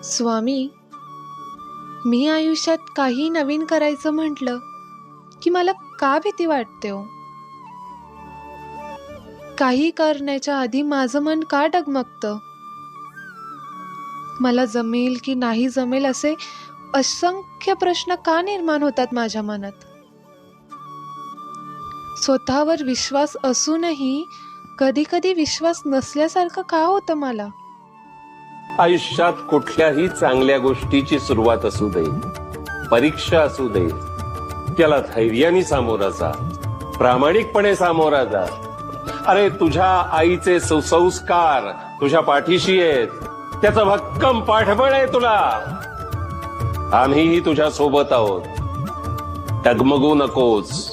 स्वामी, मी आयुष्यात काही नवीन करायचं म्हटलं की मला का भीती वाटते हो? काही करण्याच्या आधी माझं मन का डगमगतं? मला जमेल की नाही जमेल असे असंख्य प्रश्न का निर्माण होतात माझ्या मनात? स्वतःवर विश्वास असूनही कधी कधी विश्वास नसल्यासारखं का होतं मला? आयुष्यात कुठल्याही चांगल्या गोष्टीची सुरुवात असू दे, परीक्षा असू दे, त्याला धैर्याने सामोरा जा, प्रामाणिकपणे सामोरा जा. अरे तुझ्या आईचे सुसंस्कार तुझ्या पाठीशी आहेत, त्याचं भक्कम पाठबळ आहे तुला. आम्हीही तुझ्या सोबत आहोत, डगमगू नकोस.